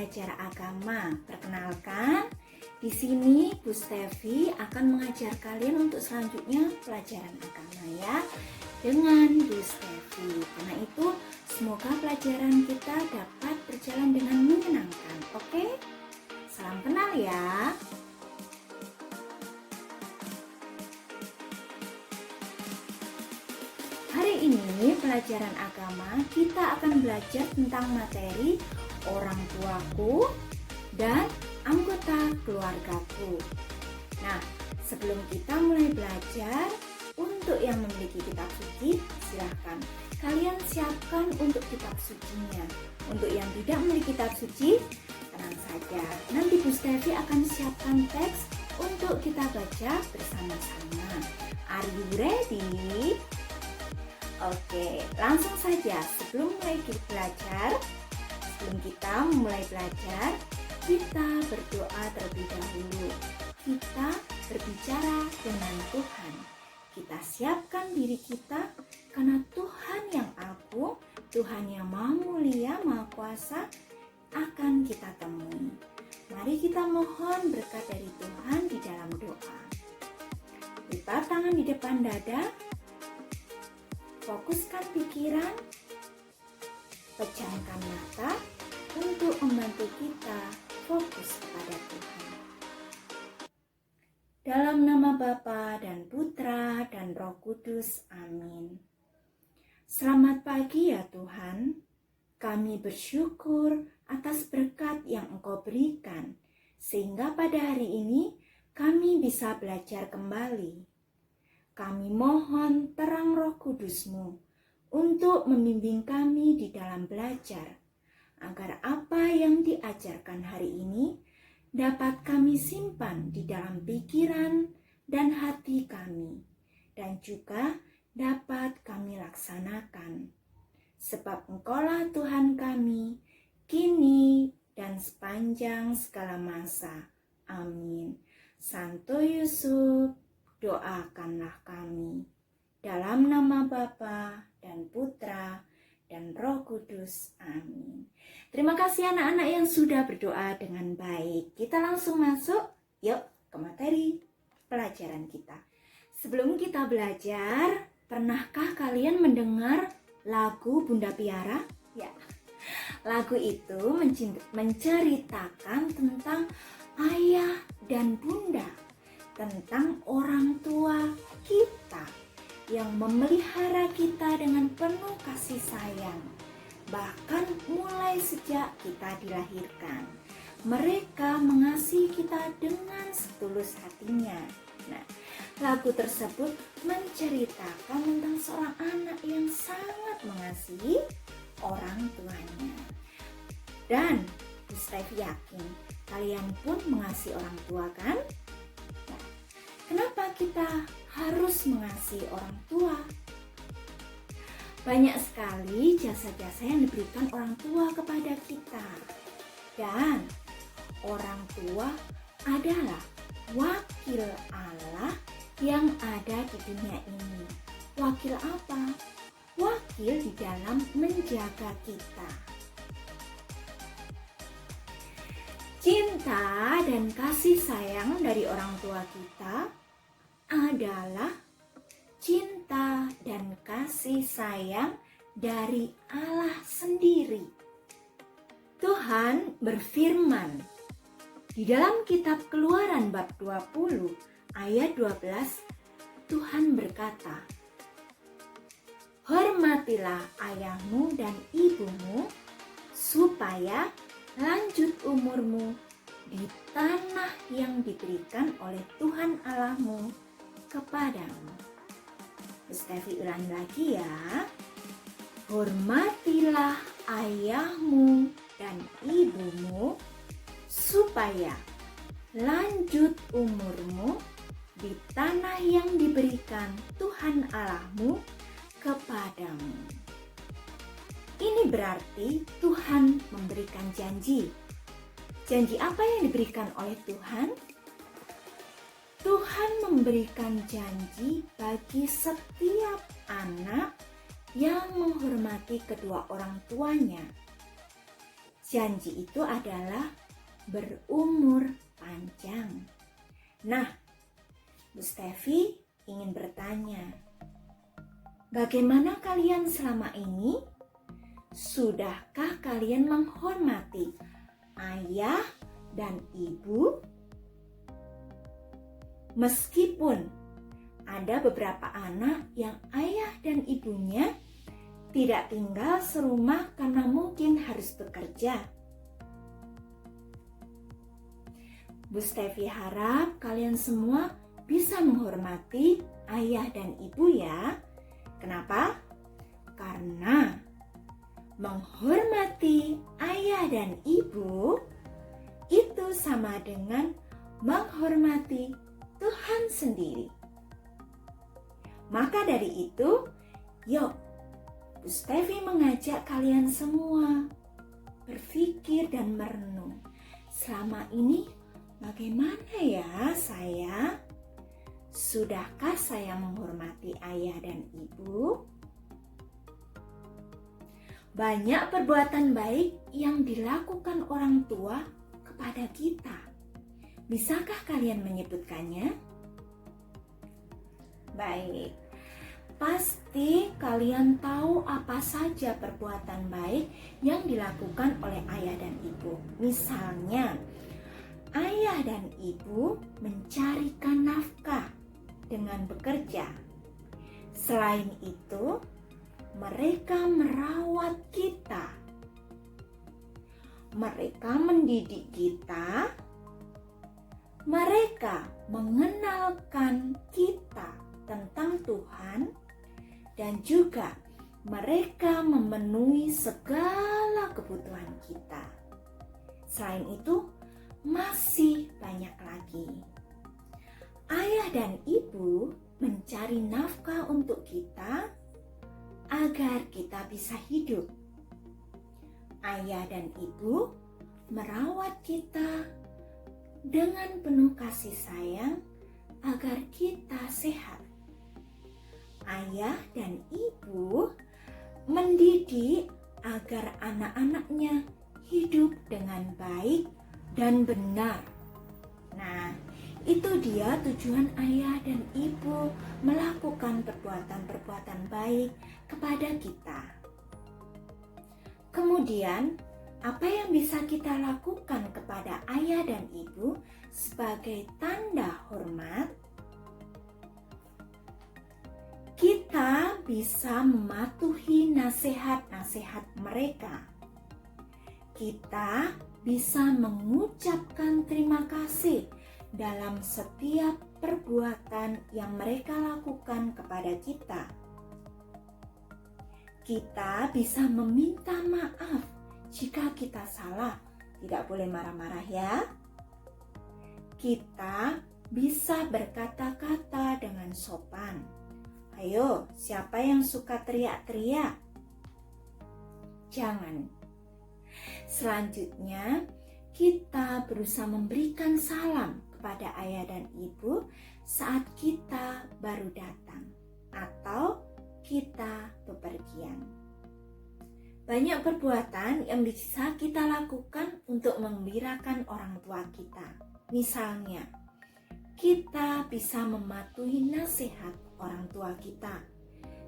belajar agama. Perkenalkan, di sini Bu Stevi akan mengajar kalian untuk selanjutnya pelajaran agama ya, dengan Bu Stevi. Karena itu semoga pelajaran kita dapat berjalan dengan menyenangkan. Oke? Salam kenal ya. Hari ini pelajaran agama kita akan belajar tentang materi orang tuaku dan anggota keluargaku. Nah, sebelum kita mulai belajar, untuk yang memiliki kitab suci, silahkan kalian siapkan untuk kitab sucinya. Untuk yang tidak memiliki kitab suci, tenang saja. Nanti Bu Stevi akan siapkan teks untuk kita baca bersama-sama. Are you ready? Oke, langsung saja sebelum kita mulai belajar, kita berdoa terlebih dahulu. Kita berbicara dengan Tuhan. Kita siapkan diri kita karena Tuhan yang agung, Tuhan yang maha mulia, maha kuasa akan kita temui. Mari kita mohon berkat dari Tuhan di dalam doa. Lipat tangan di depan dada. Fokuskan pikiran, pejamkan mata untuk membantu kita fokus pada Tuhan. Dalam nama Bapa dan Putra dan Roh Kudus, amin. Selamat pagi ya Tuhan, kami bersyukur atas berkat yang Engkau berikan, sehingga pada hari ini kami bisa belajar kembali. Kami mohon terang Roh Kudus-Mu untuk membimbing kami di dalam belajar, agar apa yang diajarkan hari ini dapat kami simpan di dalam pikiran dan hati kami, dan juga dapat kami laksanakan. Sebab Engkaulah Tuhan kami, kini dan sepanjang segala masa. Amin. Santo Yusuf, doakanlah kami. Dalam nama Bapa dan Putra dan Roh Kudus. Amin. Terima kasih anak-anak yang sudah berdoa dengan baik. Kita langsung masuk yuk ke materi pelajaran kita. Sebelum kita belajar, pernahkah kalian mendengar lagu Bunda Piara? Ya. Lagu itu menceritakan tentang ayah dan bunda, tentang orang tua kita yang memelihara kita dengan penuh kasih sayang. Bahkan mulai sejak kita dilahirkan, mereka mengasihi kita dengan setulus hatinya. Nah, lagu tersebut menceritakan tentang seorang anak yang sangat mengasihi orang tuanya. Dan saya yakin kalian pun mengasihi orang tua kan? Kenapa kita harus mengasihi orang tua? Banyak sekali jasa-jasa yang diberikan orang tua kepada kita. Dan orang tua adalah wakil Allah yang ada di dunia ini. Wakil apa? Wakil di dalam menjaga kita. Cinta dan kasih sayang dari orang tua kita adalah cinta dan kasih sayang dari Allah sendiri. Tuhan berfirman di dalam kitab Keluaran bab 20 ayat 12, Tuhan berkata, "Hormatilah ayahmu dan ibumu supaya lanjut umurmu di tanah yang diberikan oleh Tuhan Allahmu kepadamu." Stevi ulangi lagi ya. Hormatilah ayahmu dan ibumu supaya lanjut umurmu di tanah yang diberikan Tuhan Allahmu kepadamu. Ini berarti Tuhan memberikan janji. Janji apa yang diberikan oleh Tuhan? Tuhan memberikan janji bagi setiap anak yang menghormati kedua orang tuanya. Janji itu adalah berumur panjang. Nah, Bu Stevi ingin bertanya, bagaimana kalian selama ini? Sudahkah kalian menghormati ayah dan ibu? Meskipun ada beberapa anak yang ayah dan ibunya tidak tinggal serumah karena mungkin harus bekerja. Bu Stevi harap kalian semua bisa menghormati ayah dan ibu ya. Kenapa? Karena menghormati ayah dan ibu itu sama dengan menghormati Tuhan sendiri. Maka dari itu, yuk Bu Stevi mengajak kalian semua berpikir dan merenung. Selama ini bagaimana ya saya? Sudahkah saya menghormati ayah dan ibu? Banyak perbuatan baik yang dilakukan orang tua kepada kita. Bisakah kalian menyebutkannya? Baik, pasti kalian tahu apa saja perbuatan baik yang dilakukan oleh ayah dan ibu. Misalnya, ayah dan ibu mencarikan nafkah dengan bekerja. Selain itu, mereka merawat kita. Mereka mendidik kita. Mereka mengenalkan kita tentang Tuhan, dan juga mereka memenuhi segala kebutuhan kita. Selain itu, masih banyak lagi. Ayah dan ibu mencari nafkah untuk kita agar kita bisa hidup. Ayah dan ibu merawat kita dengan penuh kasih sayang agar kita sehat. Ayah dan ibu mendidik agar anak-anaknya hidup dengan baik dan benar. Nah, itu dia tujuan ayah dan ibu melakukan perbuatan-perbuatan baik kepada kita. Kemudian, apa yang bisa kita lakukan kepada ayah dan ibu sebagai tanda hormat? Kita bisa mematuhi nasihat-nasihat mereka. Kita bisa mengucapkan terima kasih dalam setiap perbuatan yang mereka lakukan kepada kita. Kita bisa meminta maaf jika kita salah. Tidak boleh marah-marah ya. Kita bisa berkata-kata dengan sopan. Ayo, siapa yang suka teriak-teriak? Jangan. Selanjutnya, kita berusaha memberikan salam kepada ayah dan ibu saat kita baru datang atau kita bepergian. Banyak perbuatan yang bisa kita lakukan untuk menggembirakan orang tua kita. Misalnya, kita bisa mematuhi nasihat orang tua kita,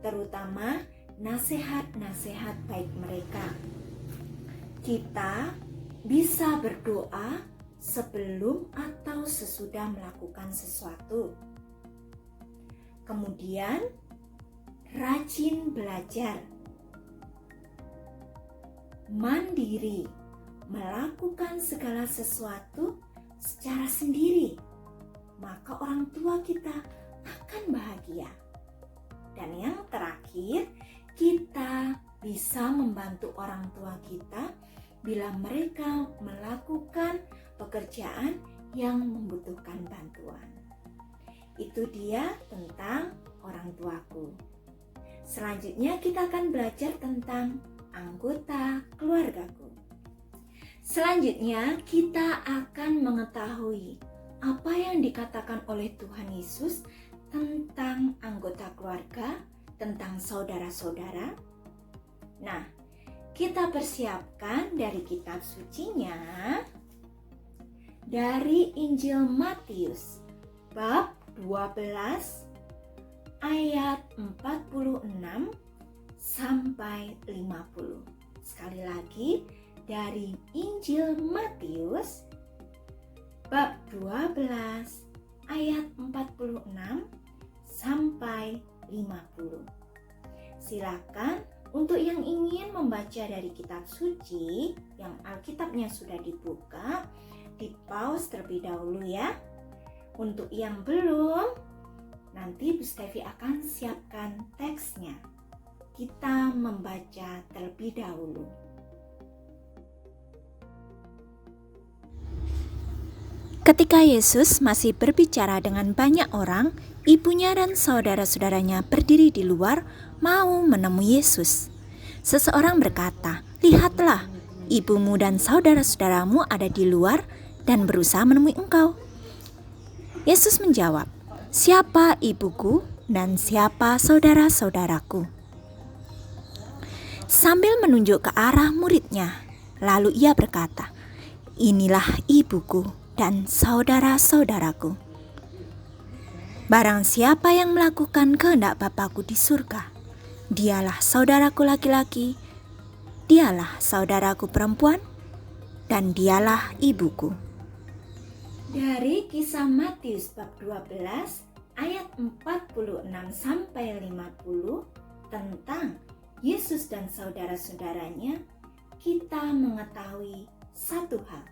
terutama nasihat-nasihat baik mereka. Kita bisa berdoa sebelum atau sesudah melakukan sesuatu. Kemudian, rajin belajar. Mandiri, melakukan segala sesuatu secara sendiri, maka orang tua kita akan bahagia. Dan yang terakhir, kita bisa membantu orang tua kita bila mereka melakukan pekerjaan yang membutuhkan bantuan. Itu dia tentang orang tuaku. Selanjutnya kita akan belajar tentang anggota keluargaku. Selanjutnya kita akan mengetahui apa yang dikatakan oleh Tuhan Yesus tentang anggota keluarga, tentang saudara-saudara. Nah, Kita persiapkan dari kitab sucinya dari Injil Matius bab 12 ayat 46 sampai 50. Sekali lagi dari Injil Matius bab 12 ayat 46 sampai 50. Silakan untuk yang ingin membaca dari kitab suci, yang Alkitabnya sudah dibuka, di pause terlebih dahulu ya. Untuk yang belum, nanti Bu Stevi akan siapkan teksnya. Kita membaca terlebih dahulu. Ketika Yesus masih berbicara dengan banyak orang, ibunya dan saudara-saudaranya berdiri di luar mau menemui Yesus. Seseorang berkata, "Lihatlah, ibumu dan saudara-saudaramu ada di luar dan berusaha menemui engkau." Yesus menjawab, "Siapa ibuku dan siapa saudara-saudaraku?" Sambil menunjuk ke arah muridnya, lalu ia berkata, "Inilah ibuku dan saudara-saudaraku. Barang siapa yang melakukan kehendak Bapa-Ku di surga, dialah saudaraku laki-laki, dialah saudaraku perempuan, dan dialah ibuku." Dari kisah Matius bab 12 ayat 46 sampai 50 tentang Yesus dan saudara-saudaranya, kita mengetahui satu hal.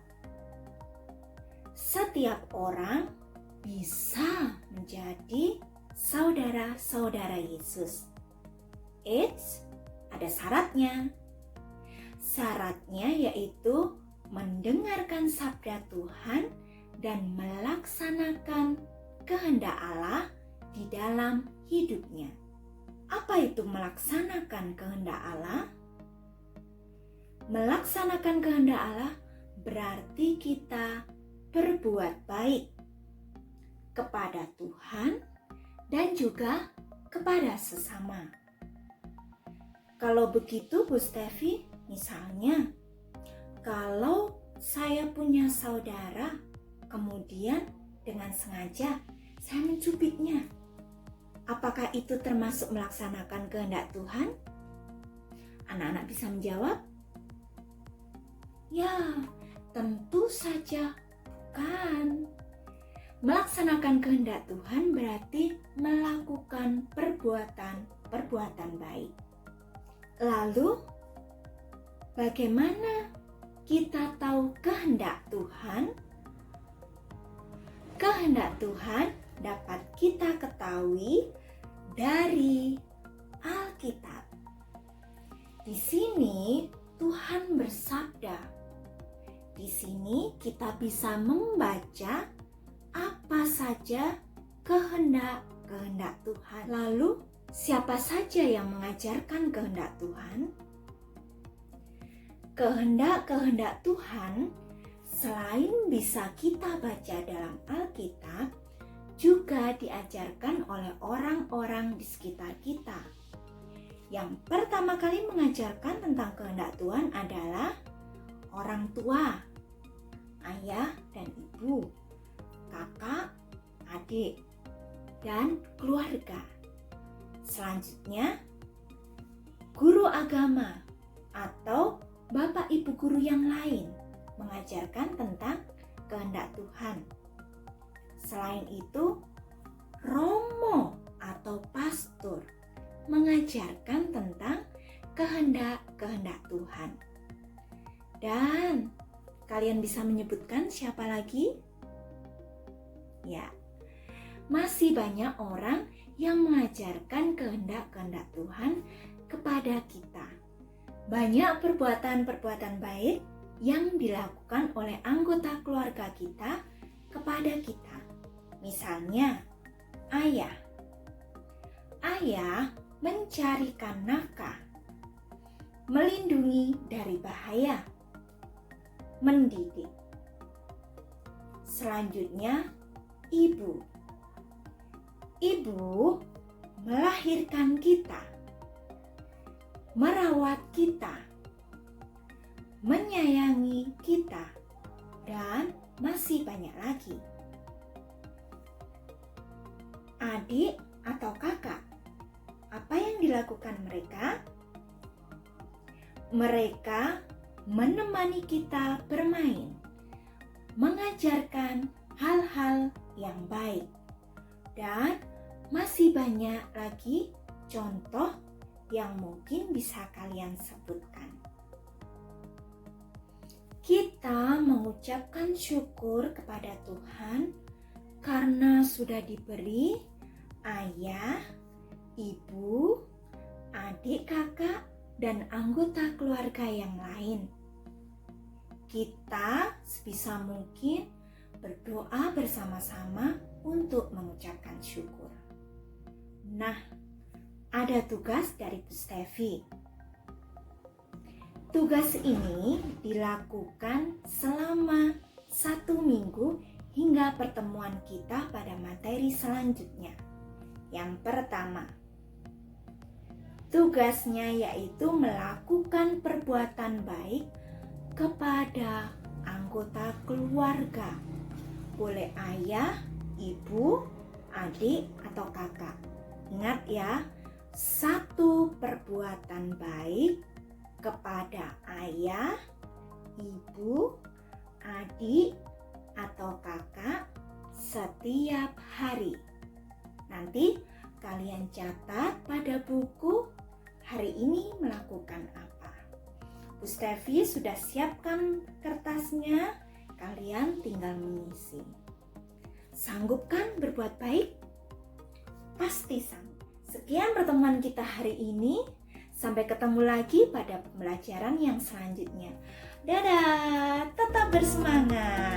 Setiap orang bisa menjadi saudara-saudara Yesus. Eits, ada syaratnya. Syaratnya yaitu mendengarkan sabda Tuhan dan melaksanakan kehendak Allah di dalam hidupnya. Apa itu melaksanakan kehendak Allah? Melaksanakan kehendak Allah berarti kita berbuat baik kepada Tuhan dan juga kepada sesama. Kalau begitu Bu Stevi, misalnya kalau saya punya saudara, kemudian dengan sengaja saya mencubitnya, apakah itu termasuk melaksanakan kehendak Tuhan? Anak-anak bisa menjawab? Ya, tentu saja bukan. Melaksanakan kehendak Tuhan berarti melakukan perbuatan baik. Lalu, bagaimana kita tahu kehendak Tuhan? Kehendak Tuhan dapat kita ketahui dari Alkitab. Di sini Tuhan bersabda. Di sini kita bisa membaca apa saja kehendak Tuhan. Lalu, siapa saja yang mengajarkan kehendak Tuhan? Kehendak Tuhan selain bisa kita baca dalam Alkitab, juga diajarkan oleh orang-orang di sekitar kita. Yang pertama kali mengajarkan tentang kehendak Tuhan adalah orang tua, ayah dan ibu, kakak, adik, dan keluarga. Selanjutnya, guru agama atau bapak ibu guru yang lain mengajarkan tentang kehendak Tuhan. Selain itu, romo atau pastor mengajarkan tentang kehendak Tuhan. Dan kalian bisa menyebutkan siapa lagi? Ya, masih banyak orang yang mengajarkan kehendak Tuhan kepada kita. Banyak perbuatan baik yang dilakukan oleh anggota keluarga kita kepada kita. Misalnya, ayah. Ayah mencarikan nafkah, melindungi dari bahaya, mendidik. Selanjutnya, ibu. Ibu melahirkan kita, merawat kita, menyayangi kita, dan masih banyak lagi. Adik atau kakak, apa yang dilakukan mereka? Mereka menemani kita bermain, mengajarkan hal-hal yang baik, dan masih banyak lagi contoh yang mungkin bisa kalian sebutkan. Kita mengucapkan syukur kepada Tuhan karena sudah diberi ayah, ibu, adik kakak, dan anggota keluarga yang lain. Kita sebisa mungkin berdoa bersama-sama untuk mengucapkan syukur. Nah, ada tugas dari Bu Stevi. Tugas ini dilakukan selama 1 minggu hingga pertemuan kita pada materi selanjutnya. Yang pertama, tugasnya yaitu melakukan perbuatan baik kepada anggota keluarga. Boleh ayah, ibu, adik, atau kakak. Ingat ya, 1 perbuatan baik kepada ayah, ibu, adik, atau kakak setiap hari. Nanti kalian catat pada buku hari ini melakukan apa. Bu Stevi sudah siapkan kertasnya, kalian tinggal mengisi. Sanggup kan berbuat baik? Pasti sanggup. Sekian pertemuan kita hari ini. Sampai ketemu lagi pada pembelajaran yang selanjutnya. Dadah, tetap bersemangat.